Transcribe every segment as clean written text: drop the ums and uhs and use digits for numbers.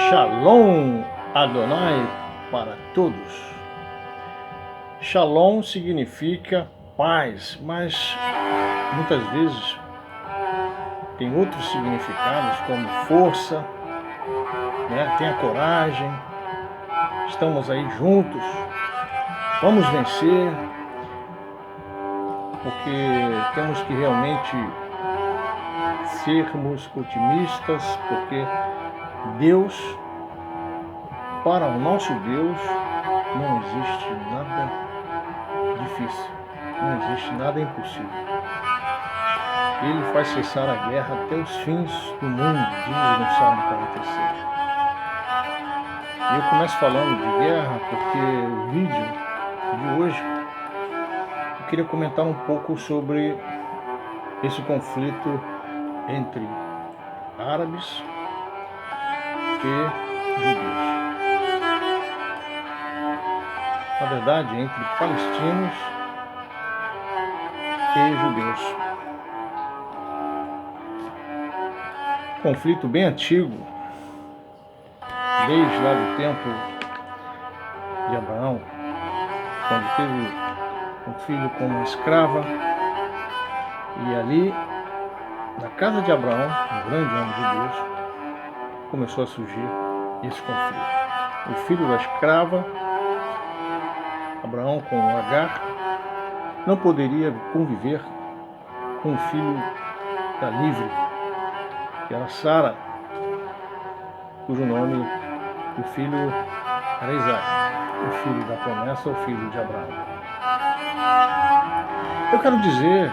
Shalom Adonai para todos. Shalom significa paz, mas muitas vezes tem outros significados como força, né? Tenha coragem, estamos aí juntos, vamos vencer, porque temos que realmente sermos otimistas, porque Deus, para o nosso Deus, não existe nada difícil, não existe nada impossível. Ele faz cessar a guerra até os fins do mundo, diz no Salmo 46. E eu começo falando de guerra porque o vídeo de hoje eu queria comentar um pouco sobre esse conflito entre árabes e judeus. Na verdade, entre palestinos e judeus. Conflito bem antigo, desde lá do tempo de Abraão, quando teve um filho com uma escrava, e ali, na casa de Abraão, um grande homem de Deus, começou a surgir esse conflito. O filho da escrava, Abraão com Agar, não poderia conviver com o filho da livre, que era Sara, cujo nome do filho era Isaac, o filho da promessa, o filho de Abraão. Eu quero dizer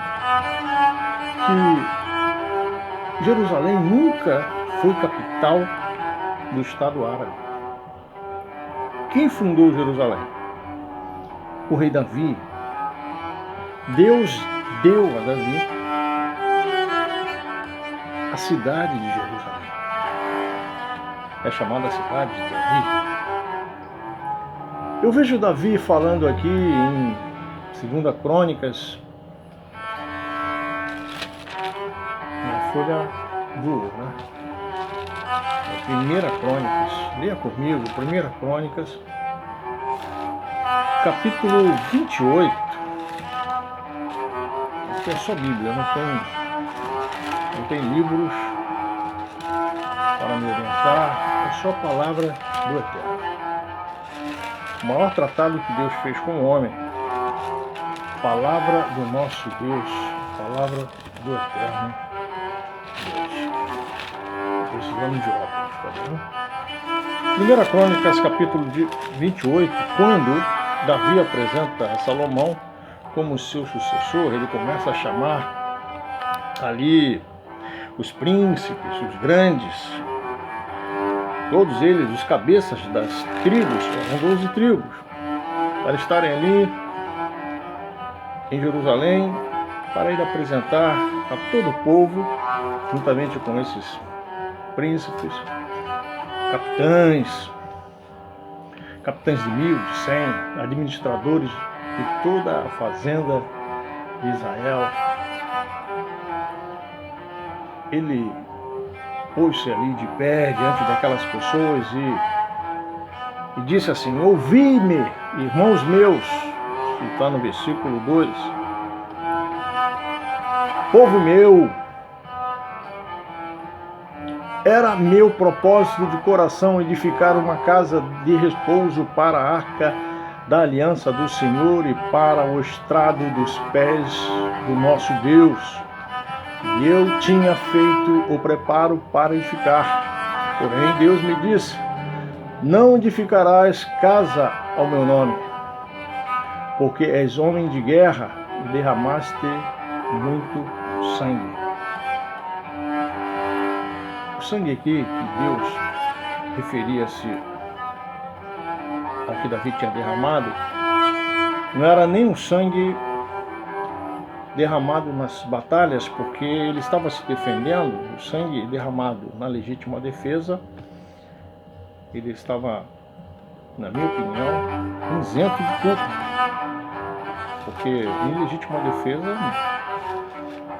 que Jerusalém nunca foi capital do Estado árabe. Quem fundou Jerusalém? O rei Davi. Deus deu a Davi a cidade de Jerusalém. É chamada cidade de Davi. Eu vejo Davi falando aqui em 2 Crônicas, na folha do ouro, né? 1 Crônicas, leia comigo, 1 Crônicas, capítulo 28. Aqui é só Bíblia, não tem livros para me orientar, é só a palavra do Eterno. O maior tratado que Deus fez com o homem, palavra do nosso Deus, palavra do Eterno Deus. Precisamos de óculos, tá vendo? 1 Crônicas, capítulo 28, quando Davi apresenta a Salomão como seu sucessor, ele começa a chamar ali os príncipes, os grandes, todos eles, os cabeças das tribos, eram 12 tribos, para estarem ali em Jerusalém, para ir apresentar a todo o povo, juntamente com esses príncipes, capitães de 1000, de 100, administradores de toda a fazenda de Israel. Ele pôs-se ali de pé diante daquelas pessoas e disse assim: ouvi-me, irmãos meus, está no versículo 2, povo meu, era meu propósito de coração edificar uma casa de repouso para a arca da aliança do Senhor e para o estrado dos pés do nosso Deus. E eu tinha feito o preparo para edificar. Porém, Deus me disse: não edificarás casa ao meu nome, porque és homem de guerra e derramaste muito sangue. O sangue aqui que Deus referia-se ao que Davi tinha derramado, não era nem um sangue derramado nas batalhas, porque ele estava se defendendo. O sangue derramado na legítima defesa, ele estava, na minha opinião, isento de culpa, porque em legítima defesa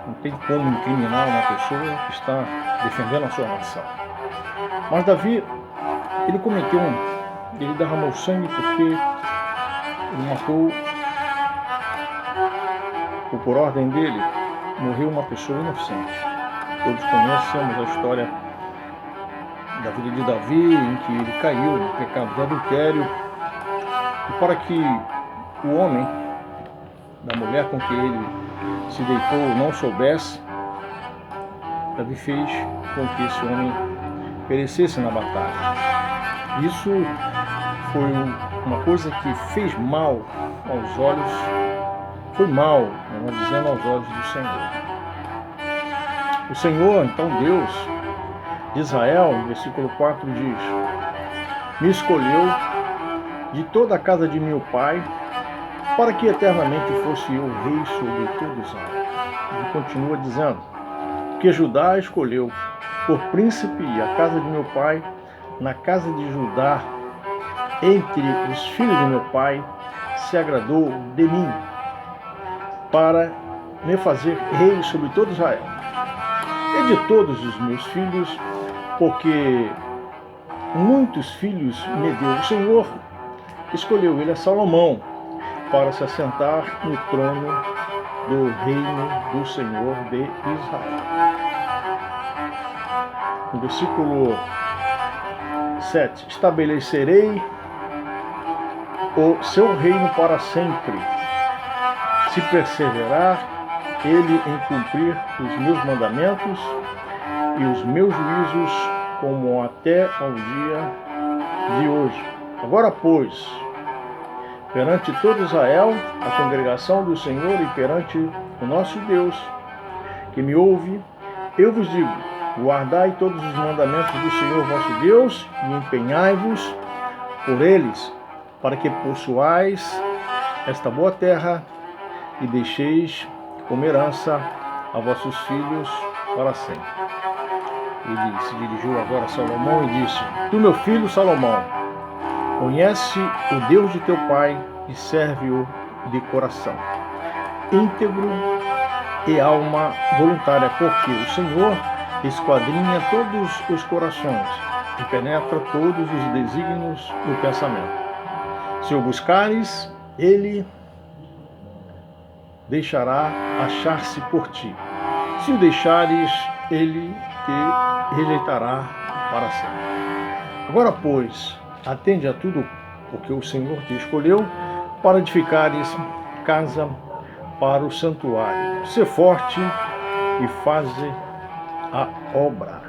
não tem como incriminar uma pessoa que está defendendo a sua nação. Mas Davi ele cometeu ele derramou sangue porque ele matou, ou por ordem dele, morreu uma pessoa inocente. Todos conhecemos a história da vida de Davi, em que ele caiu no pecado de adultério, e para que o homem da mulher com que ele se deitou não soubesse, Davi fez com que esse homem perecesse na batalha. Isso foi uma coisa que fez mal aos olhos, foi mal, melhor dizendo, aos olhos do Senhor. O Senhor, então Deus de Israel, no versículo 4 diz: me escolheu de toda a casa de meu pai, para que eternamente fosse eu rei sobre todo Israel. Ele continua dizendo que Judá escolheu por príncipe a casa de meu pai, na casa de Judá, entre os filhos de meu pai, se agradou de mim, para me fazer rei sobre todo Israel. E de todos os meus filhos, porque muitos filhos me deu o Senhor, escolheu ele a Salomão, para se assentar no trono do reino do Senhor de Israel. No versículo 7, estabelecerei o seu reino para sempre, se perseverar ele em cumprir os meus mandamentos e os meus juízos, como até ao dia de hoje. Agora, pois, perante todo Israel, a congregação do Senhor, e perante o nosso Deus, que me ouve, eu vos digo: guardai todos os mandamentos do Senhor vosso Deus e empenhai-vos por eles, para que possuais esta boa terra e deixeis como herança a vossos filhos para sempre. Ele se dirigiu agora a Salomão e disse: tu, meu filho Salomão, conhece o Deus de teu pai e serve-o de coração íntegro e alma voluntária, porque o Senhor esquadrinha todos os corações e penetra todos os desígnios do pensamento. Se o buscares, ele deixará achar-se por ti. Se o deixares, ele te rejeitará para sempre. Agora, pois, atende a tudo porque o Senhor te escolheu para edificares casa para o santuário. Sê forte e faze a obra.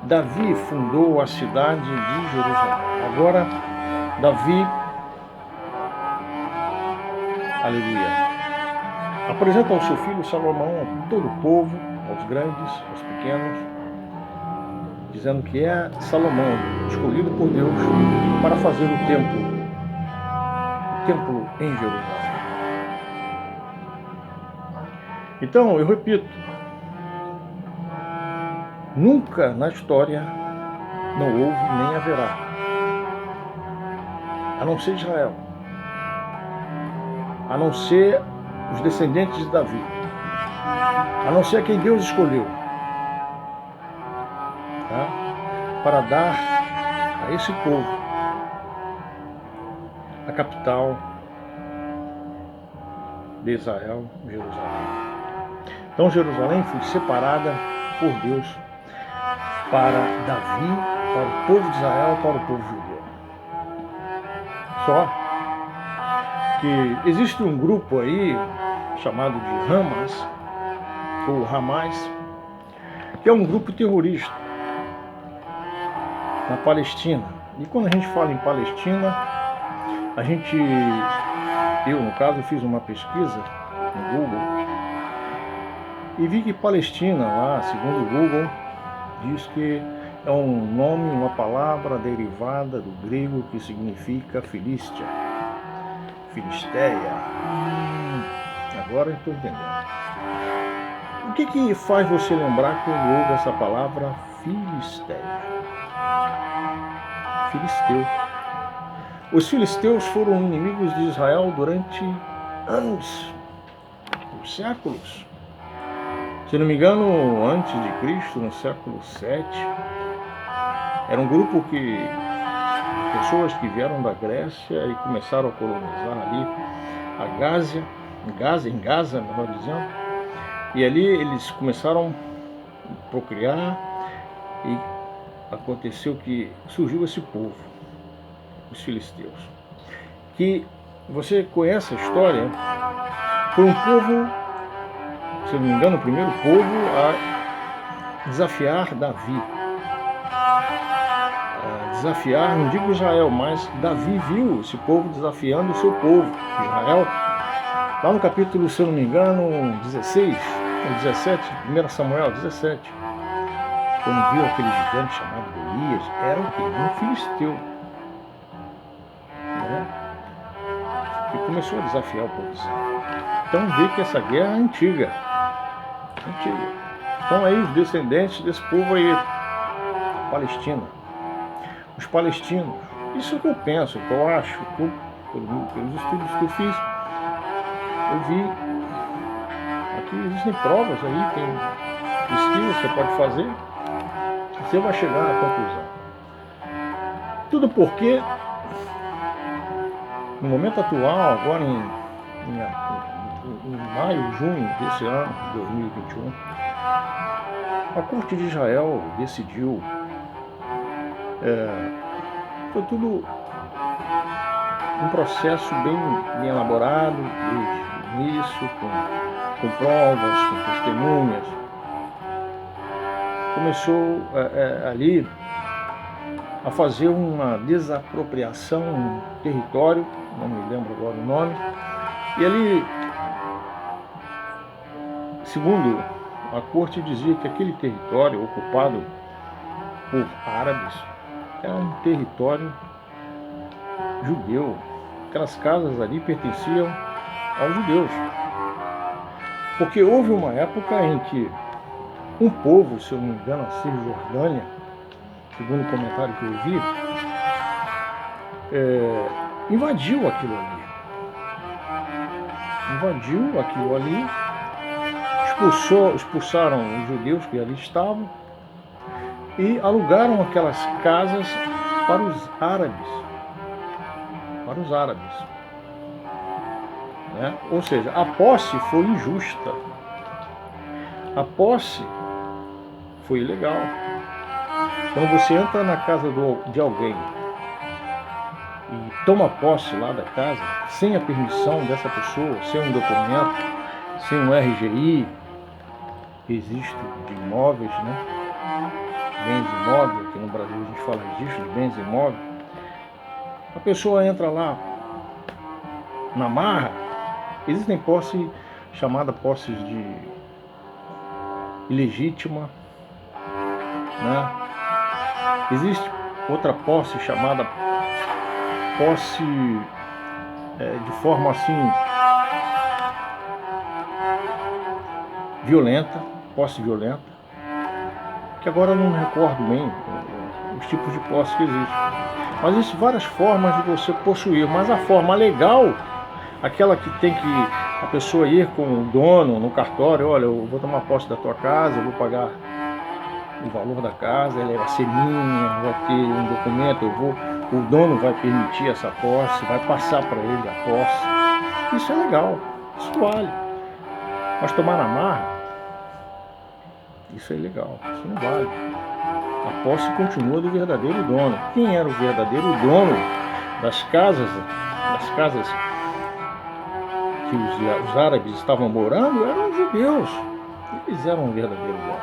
Davi fundou a cidade de Jerusalém. Agora, Davi, aleluia, apresenta ao seu filho Salomão a todo o povo, aos grandes, aos pequenos, dizendo que é Salomão, escolhido por Deus, para fazer o templo em Jerusalém. Então, eu repito, nunca na história não houve nem haverá, a não ser Israel, a não ser os descendentes de Davi, a não ser quem Deus escolheu, tá? Para dar a esse povo a capital de Israel, Jerusalém. Então Jerusalém foi separada por Deus para Davi, para o povo de Israel, para o povo judeu. Só que existe um grupo aí chamado de Hamas, ou Hamas, que é um grupo terrorista na Palestina. E quando a gente fala em Palestina, eu no caso fiz uma pesquisa no Google e vi que Palestina lá, segundo o Google, diz que é um nome, uma palavra derivada do grego que significa Filístia, Filisteia. Agora eu estou entendendo. O que faz você lembrar quando ouve essa palavra Filisteia? Filisteu. Os filisteus foram inimigos de Israel durante anos, por séculos. Se não me engano, antes de Cristo, no século 7, Era um grupo de pessoas que vieram da Grécia e começaram a colonizar ali a em Gaza, melhor dizendo, e ali eles começaram a procriar e aconteceu que surgiu esse povo, os filisteus, que você conhece a história, foi um povo, se eu não me engano, o primeiro povo a desafiar Davi. Desafiar, não digo Israel, mas Davi viu esse povo desafiando o seu povo, Israel. Lá no capítulo, se eu não me engano, 16, ou 17, 1 Samuel 17, quando viu aquele gigante chamado Golias, era o quê? Um filisteu. Né? E começou a desafiar o povo de Israel. Então vê que essa guerra é antiga. Então aí os descendentes desse povo aí, Palestina. Os palestinos, isso que eu penso, que eu acho, pelos estudos que eu fiz, eu vi, aqui existem provas aí, tem pesquisa que você pode fazer, você vai chegar à conclusão. Tudo porque, no momento atual, agora em maio, junho desse ano, 2021, a Corte de Israel decidiu, foi tudo um processo bem elaborado, desde o início, com provas, com testemunhas. Começou ali a fazer uma desapropriação no território, não me lembro agora o nome, e ali, segundo a corte, dizia que aquele território ocupado por árabes era um território judeu. Aquelas casas ali pertenciam aos judeus. Porque houve uma época em que um povo, se eu não me engano, a Cisjordânia, segundo o comentário que eu vi, invadiu aquilo ali, expulsaram os judeus que ali estavam e alugaram aquelas casas para os árabes. Né? Ou seja, a posse foi injusta. A posse foi ilegal. Quando você entra na casa de alguém e toma posse lá da casa, sem a permissão dessa pessoa, sem um documento, sem um RGI, registro de imóveis, né? Bens imóveis, aqui no Brasil a gente fala registro de bens imóveis, a pessoa entra lá na marra. Existem posse chamada posses de ilegítima, né? Existe outra posse chamada posse de forma assim violenta, posse violenta, que agora eu não me recordo bem os tipos de posse que existem. Mas existem várias formas de você possuir, mas a forma legal, aquela que tem que a pessoa ir com o dono no cartório, olha, eu vou tomar posse da tua casa, eu vou pagar o valor da casa, ela vai ser minha, vai ter um documento, o dono vai permitir essa posse, vai passar para ele a posse. Isso é legal, isso vale. Mas tomar na marra, isso é ilegal, isso não vale. A posse continua do verdadeiro dono. Quem era o verdadeiro dono das casas que os árabes estavam morando? Eram os judeus. Eles eram o verdadeiro dono.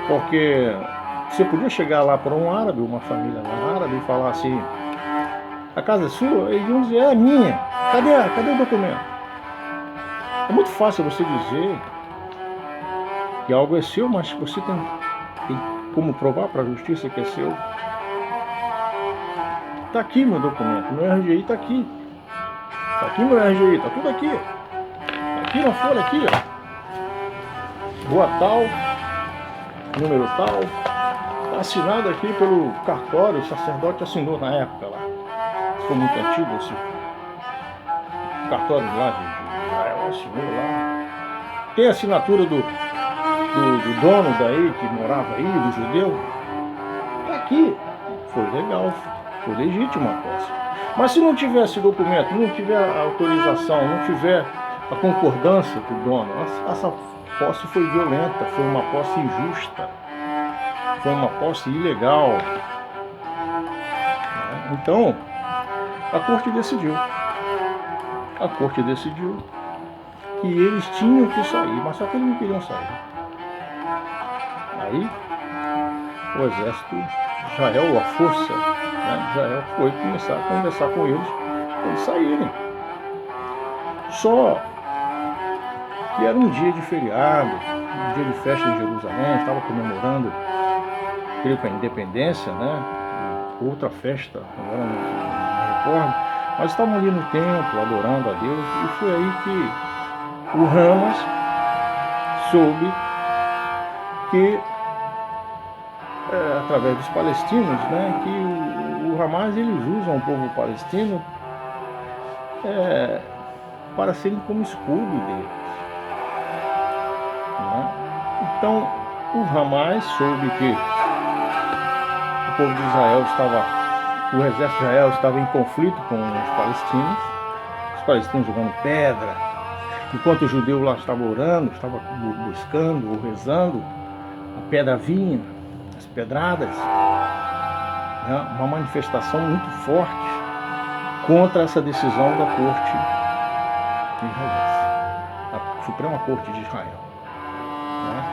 Porque você podia chegar lá para um árabe, uma família lá árabe, e falar assim: a casa é sua? Eles iam dizer: é minha. Cadê o documento? É muito fácil você dizer que algo é seu, mas você tem como provar para a justiça que é seu. Está aqui meu documento, meu RGI está aqui. Está aqui meu RGI, está tudo aqui. Está aqui na folha, aqui, ó. Rua tal, número tal. Está assinado aqui pelo cartório, o sacerdote assinou na época lá. Foi muito antigo esse cartório lá de Israel, assinou lá. Tem a assinatura do dono daí, que morava aí, do judeu. aqui foi legal, foi legítima a posse. Mas se não tivesse documento, não tiver autorização, não tiver a concordância do dono, essa posse foi violenta, foi uma posse injusta, foi uma posse ilegal. Então, a corte decidiu. A corte decidiu que eles tinham que sair, mas só que eles não queriam sair. Aí, o exército de Israel, a força de Israel, foi começar a conversar com eles para eles saírem. Só que era um dia de feriado, um dia de festa em Jerusalém, estava comemorando, creio que a independência, né? Outra festa, agora não me recordo, mas estavam ali no templo, adorando a Deus, e foi aí que o Hamas soube que, através dos palestinos, né, que o Hamas, eles usam o povo palestino para serem como escudo deles. Né? Então, o Hamas soube que o povo de Israel o exército de Israel estava em conflito com os palestinos jogando pedra, enquanto o judeu lá estava orando, estava buscando ou rezando, a pedra vinha, as pedradas, né? Uma manifestação muito forte contra essa decisão da corte israelense, a Suprema Corte de Israel. Né?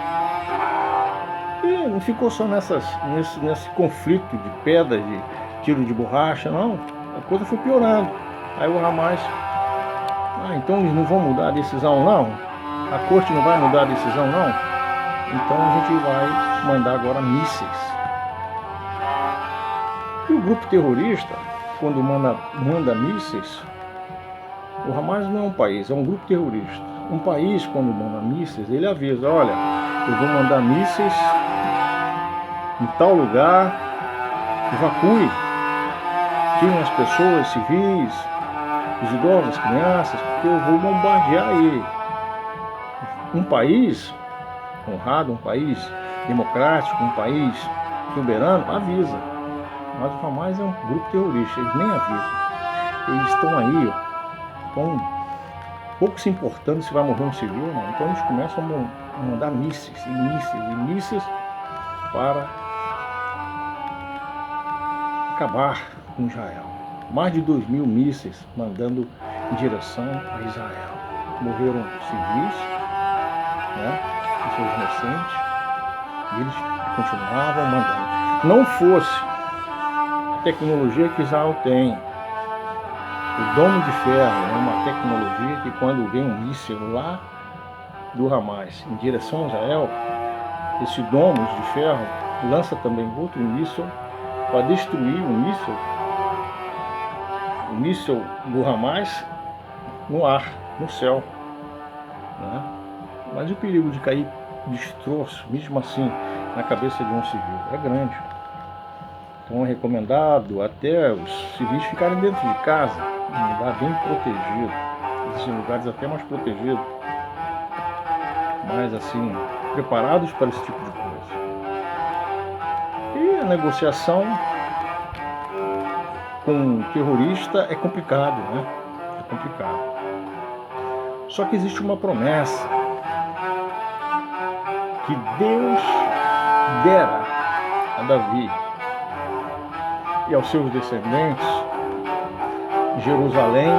E não ficou só nesse conflito de pedra, de tiro de borracha, não. A coisa foi piorando. Aí o Hamas, então eles não vão mudar a decisão, não? A corte não vai mudar a decisão, não? Então a gente vai mandar agora mísseis. E o grupo terrorista, quando manda mísseis, o Hamas não é um país, é um grupo terrorista. Um país, quando manda mísseis, ele avisa: olha, eu vou mandar mísseis em tal lugar, evacue, tirem as pessoas civis, os idosos, as crianças, porque eu vou bombardear ele. Um país honrado, um país democrático, um país soberano, avisa. Mas o Hamas é um grupo terrorista, eles nem avisam. Eles estão aí, estão pouco se importando se vai morrer um civil ou não. Então eles começam a mandar mísseis e mísseis e mísseis para acabar com Israel. Mais de 2.000 mísseis mandando em direção a Israel. Morreram civis, né, pessoas inocentes, e eles continuavam mandando. Não fosse a tecnologia que Israel tem, o Domo de Ferro é uma tecnologia que, quando vem um míssil lá do Hamas em direção a Israel, esse Domo de Ferro lança também outro míssil para destruir o míssil do Hamas no ar, no céu. Né? Mas o perigo de cair destroço, mesmo assim, na cabeça de um civil é grande. Então é recomendado até os civis ficarem dentro de casa, um lugar bem protegido. Existem lugares até mais protegidos, mais assim, preparados para esse tipo de coisa. E a negociação com o terrorista é complicado, né? É complicado. Só que existe uma promessa que Deus dera a Davi e aos seus descendentes Jerusalém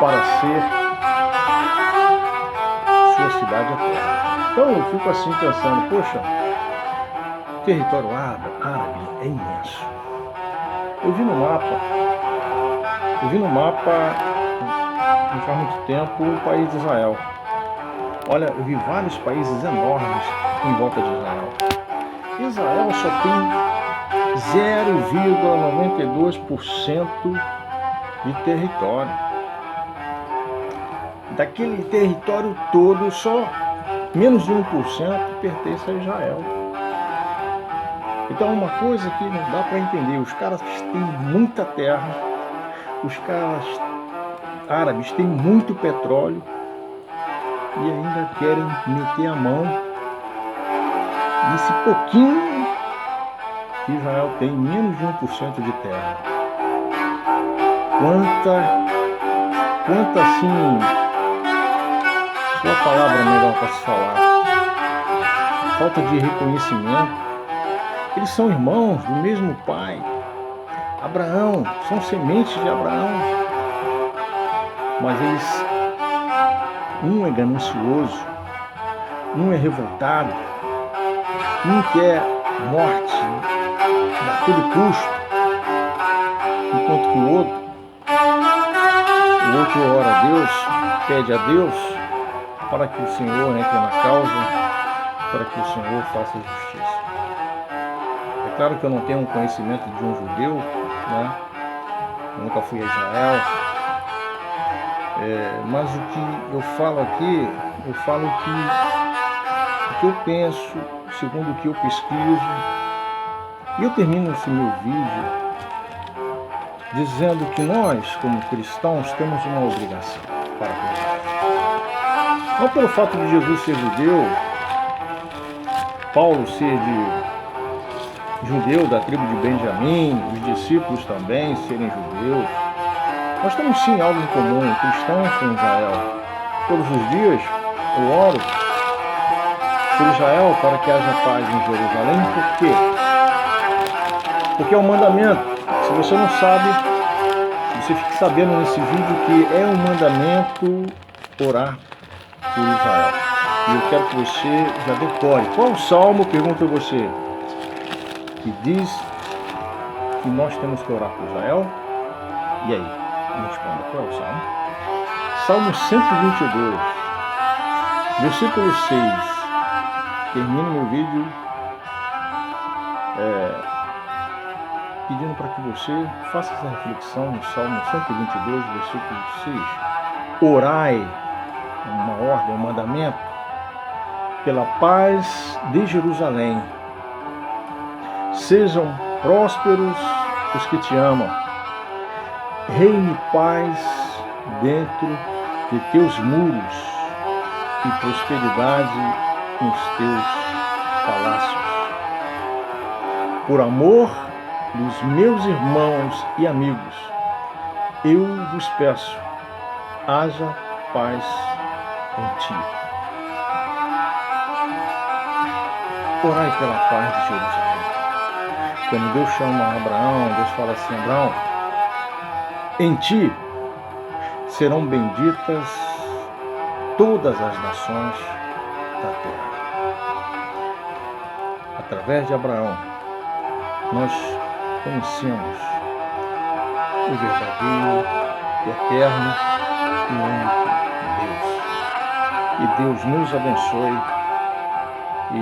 para ser sua cidade eterna. Então eu fico assim pensando, poxa, o território árabe é imenso. Eu vi no mapa não faz muito tempo o país de Israel. Olha, eu vi vários países enormes em volta de Israel. Israel só tem 0,92% de território. Daquele território todo, só menos de 1% pertence a Israel. Então é uma coisa que não dá para entender. Os caras têm muita terra, os caras árabes têm muito petróleo e ainda querem meter a mão nesse pouquinho que Israel tem menos de 1% de terra. Quanta assim, qual a palavra melhor para se falar? Falta de reconhecimento. Eles são irmãos do mesmo pai, Abraão, são sementes de Abraão. Mas um é ganancioso, um é revoltado, um quer morte a todo custo, enquanto que o outro ora a Deus, pede a Deus para que o Senhor entre na causa, para que o Senhor faça justiça. É claro que eu não tenho um conhecimento de um judeu, né? Eu nunca fui a Israel, mas o que eu falo aqui, eu falo que o que eu penso, segundo o que eu pesquiso, e eu termino esse meu vídeo dizendo que nós, como cristãos, temos uma obrigação para com Deus. Não pelo fato de Jesus ser judeu, Paulo ser de judeu da tribo de Benjamim, os discípulos também serem judeus. Nós temos sim algo em comum, cristãos com Israel. Todos os dias eu oro por Israel para que haja paz em Jerusalém. Por quê? Porque é um mandamento. Se você não sabe, você fique sabendo nesse vídeo que é um mandamento orar por Israel. E eu quero que você já decore. Qual o salmo, pergunto a você, que diz que nós temos que orar por Israel? E aí? Me responda, qual é o salmo? Salmo 122, versículo 6. Termino meu vídeo pedindo para que você faça essa reflexão no Salmo 122, versículo 6. Orai, uma ordem, um mandamento, pela paz de Jerusalém. Sejam prósperos os que te amam. Reine paz dentro de teus muros e prosperidade nos teus palácios. Por amor dos meus irmãos e amigos, eu vos peço, haja paz em ti. Orai pela paz de Jerusalém. Quando Deus chama Abraão, Deus fala assim: Abraão, em ti serão benditas todas as nações da terra. Através de Abraão, nós conhecemos o verdadeiro, eterno e único Deus. E Deus nos abençoe. E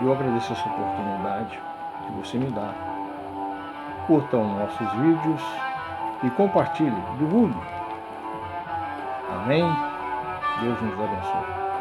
eu agradeço essa oportunidade que você me dá. Curtam nossos vídeos e compartilhe, divulgue. Amém? Deus nos abençoe.